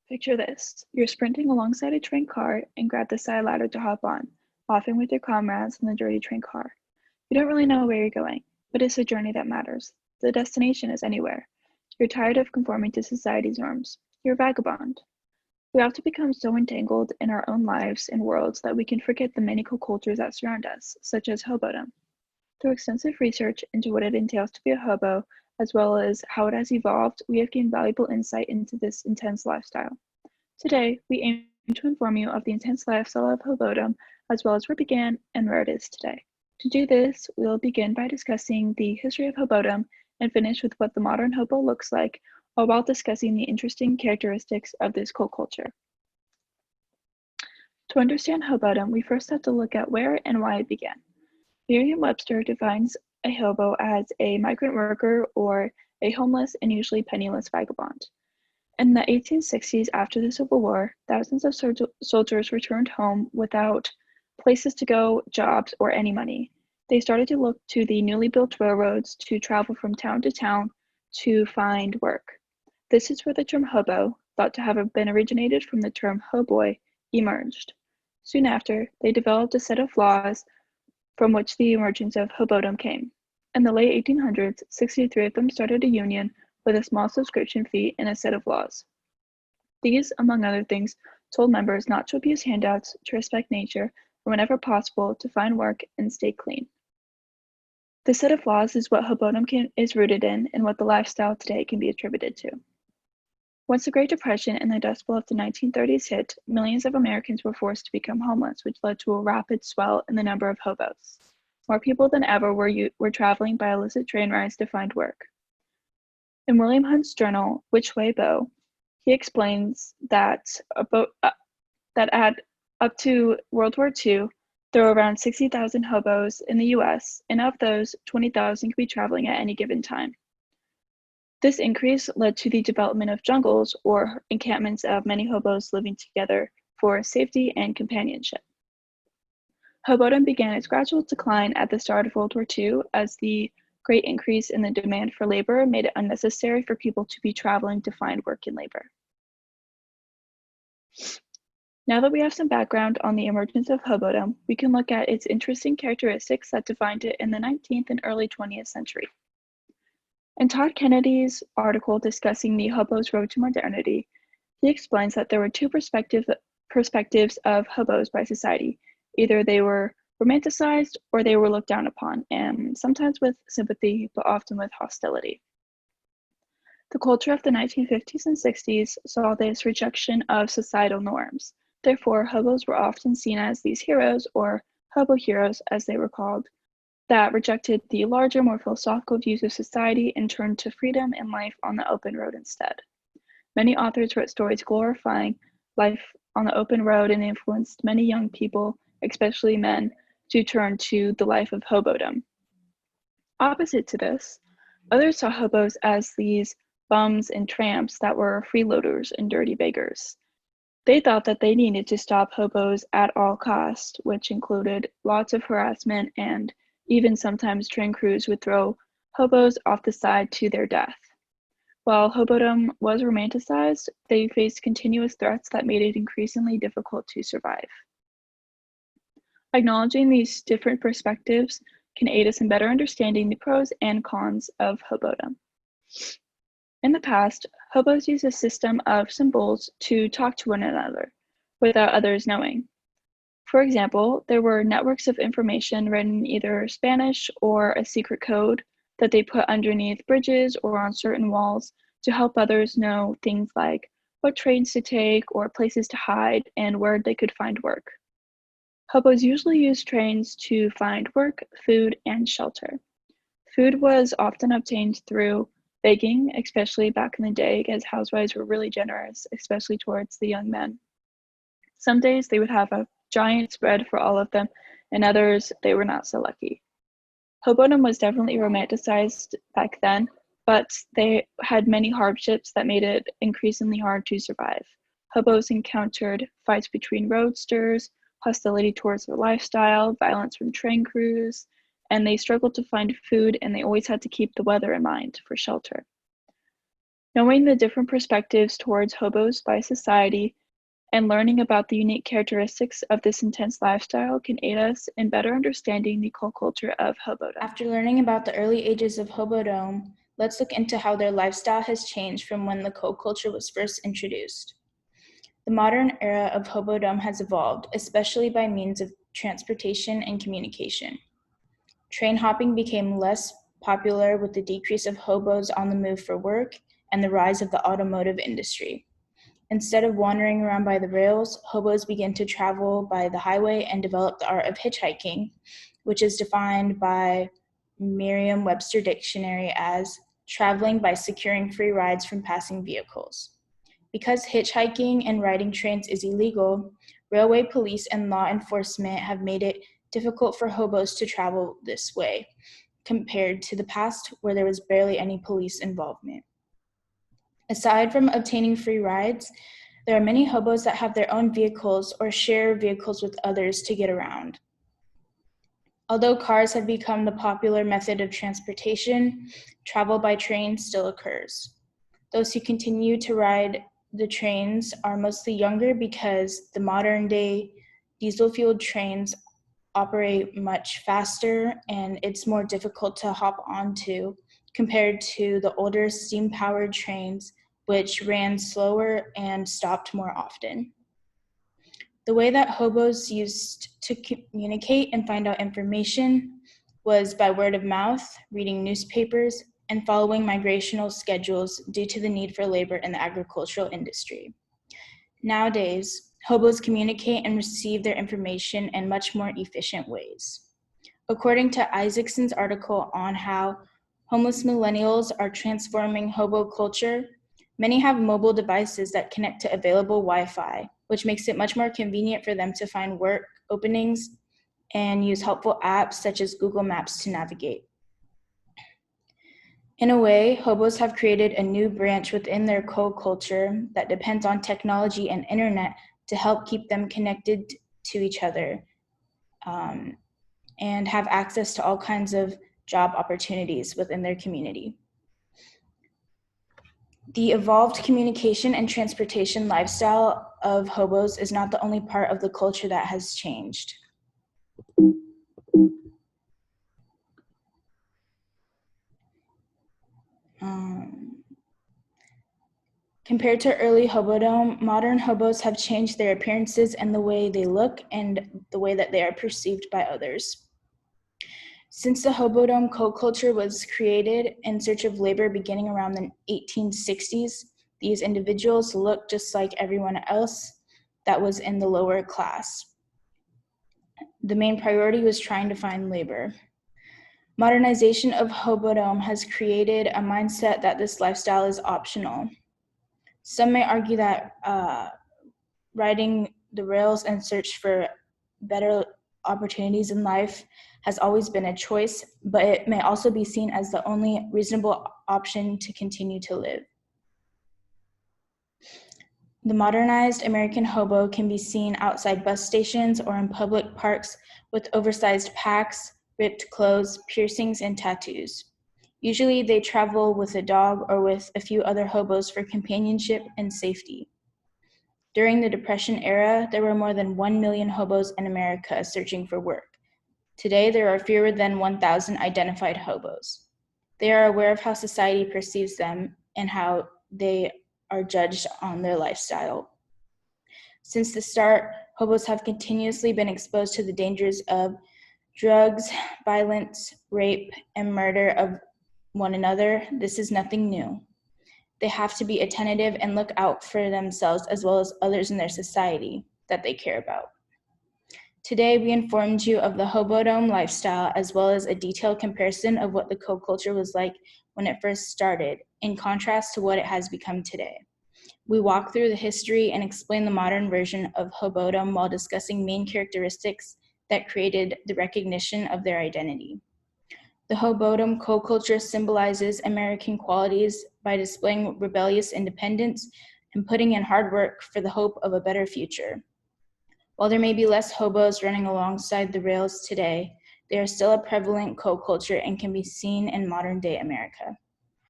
Picture this. You're sprinting alongside a train car and grab the side ladder to hop on, laughing with your comrades in the dirty train car. You don't really know where you're going, but it's the journey that matters. The destination is anywhere. You're tired of conforming to society's norms. You're a vagabond. We often become so entangled in our own lives and worlds that we can forget the many cultures that surround us, such as hobodom. Through extensive research into what it entails to be a hobo, as well as how it has evolved, we have gained valuable insight into this intense lifestyle. Today, we aim to inform you of the intense lifestyle of hobodom, as well as where it began and where it is today. To do this, we'll begin by discussing the history of hobodom and finish with what the modern hobo looks like, all while discussing the interesting characteristics of this cult culture. To understand hobodom, we first have to look at where and why it began. Merriam-Webster defines a hobo as a migrant worker or a homeless and usually penniless vagabond. In the 1860s, after the Civil War, thousands of soldiers returned home without places to go, jobs, or any money. They started to look to the newly built railroads to travel from town to town to find work. This is where the term hobo, thought to have been originated from the term hoboy, emerged. Soon after, they developed a set of laws from which the emergence of hobodom came. In the late 1800s, 63 of them started a union with a small subscription fee and a set of laws. These, among other things, told members not to abuse handouts, to respect nature, and whenever possible, to find work and stay clean. This set of laws is what hobodom is rooted in and what the lifestyle today can be attributed to. Once the Great Depression and the Dust Bowl of the 1930s hit, millions of Americans were forced to become homeless, which led to a rapid swell in the number of hobos. More people than ever were traveling by illicit train rides to find work. In William Hunt's journal, Which Way, Bo?, he explains that at up to World War II, there were around 60,000 hobos in the US, and of those, 20,000 could be traveling at any given time. This increase led to the development of jungles, or encampments of many hobos living together for safety and companionship. Hobodom began its gradual decline at the start of World War II as the great increase in the demand for labor made it unnecessary for people to be traveling to find work and labor. Now that we have some background on the emergence of hobodom, we can look at its interesting characteristics that defined it in the 19th and early 20th century. In Todd Kennedy's article discussing the hobo's road to modernity, he explains that there were two perspectives of hobos by society. Either they were romanticized or they were looked down upon, and sometimes with sympathy, but often with hostility. The culture of the 1950s and 60s saw this rejection of societal norms. Therefore, hobos were often seen as these heroes, or hobo heroes as they were called, that rejected the larger, more philosophical views of society and turned to freedom and life on the open road instead. Many authors wrote stories glorifying life on the open road and influenced many young people, especially men, to turn to the life of hobodom. Opposite to this, others saw hobos as these bums and tramps that were freeloaders and dirty beggars. They thought that they needed to stop hobos at all costs, which included lots of harassment, and even sometimes train crews would throw hobos off the side to their death. While hobodom was romanticized, they faced continuous threats that made it increasingly difficult to survive. Acknowledging these different perspectives can aid us in better understanding the pros and cons of hobodom. In the past, hobos used a system of symbols to talk to one another without others knowing. For example, there were networks of information written in either Spanish or a secret code that they put underneath bridges or on certain walls to help others know things like what trains to take or places to hide and where they could find work. Hobos usually used trains to find work, food, and shelter. Food was often obtained through begging, especially back in the day, as housewives were really generous, especially towards the young men. Some days they would have a giant spread for all of them, and others they were not so lucky. Hobodom was definitely romanticized back then, but they had many hardships that made it increasingly hard to survive. Hobos encountered fights between roadsters, hostility towards their lifestyle, violence from train crews, and they struggled to find food, and they always had to keep the weather in mind for shelter. Knowing the different perspectives towards hobos by society and learning about the unique characteristics of this intense lifestyle can aid us in better understanding the culture of hobodom. After learning about the early ages of hobodom, let's look into how their lifestyle has changed from when the co-culture was first introduced. The modern era of hobodom has evolved, especially by means of transportation and communication. Train hopping became less popular with the decrease of hobos on the move for work and the rise of the automotive industry. Instead of wandering around by the rails, hobos began to travel by the highway and developed the art of hitchhiking, which is defined by Merriam-Webster Dictionary as traveling by securing free rides from passing vehicles. Because hitchhiking and riding trains is illegal, railway police and law enforcement have made it difficult for hobos to travel this way, compared to the past where there was barely any police involvement. Aside from obtaining free rides, there are many hobos that have their own vehicles or share vehicles with others to get around. Although cars have become the popular method of transportation, travel by train still occurs. Those who continue to ride the trains are mostly younger because the modern day diesel-fueled trains operate much faster and it's more difficult to hop onto compared to the older steam-powered trains which ran slower and stopped more often. The way that hobos used to communicate and find out information was by word of mouth, reading newspapers, and following migrational schedules due to the need for labor in the agricultural industry. Nowadays, hobos communicate and receive their information in much more efficient ways. According to Isaacson's article on how homeless millennials are transforming hobo culture, many have mobile devices that connect to available Wi-Fi, which makes it much more convenient for them to find work openings and use helpful apps such as Google Maps to navigate. In a way, hobos have created a new branch within their co-culture that depends on technology and internet to help keep them connected to each other and have access to all kinds of job opportunities within their community. The evolved communication and transportation lifestyle of hobos is not the only part of the culture that has changed. Compared to early hobodom, modern hobos have changed their appearances and the way they look and the way that they are perceived by others. Since the hobodom co-culture was created in search of labor beginning around the 1860s, these individuals looked just like everyone else that was in the lower class. The main priority was trying to find labor. Modernization of hobodom has created a mindset that this lifestyle is optional. Some may argue that riding the rails in search for better opportunities in life has always been a choice, but it may also be seen as the only reasonable option to continue to live. The modernized American hobo can be seen outside bus stations or in public parks with oversized packs, ripped clothes, piercings, and tattoos. Usually they travel with a dog or with a few other hobos for companionship and safety. During the Depression era, there were more than 1 million hobos in America searching for work. Today, there are fewer than 1,000 identified hobos. They are aware of how society perceives them and how they are judged on their lifestyle. Since the start, hobos have continuously been exposed to the dangers of drugs, violence, rape, and murder of one another. This is nothing new. They have to be attentive and look out for themselves as well as others in their society that they care about. Today, we informed you of the hobodom lifestyle as well as a detailed comparison of what the co-culture was like when it first started, in contrast to what it has become today. We walk through the history and explain the modern version of hobodom while discussing main characteristics that created the recognition of their identity. The hobodom co-culture symbolizes American qualities by displaying rebellious independence and putting in hard work for the hope of a better future. While there may be less hobos running alongside the rails today, they are still a prevalent co-culture and can be seen in modern-day America.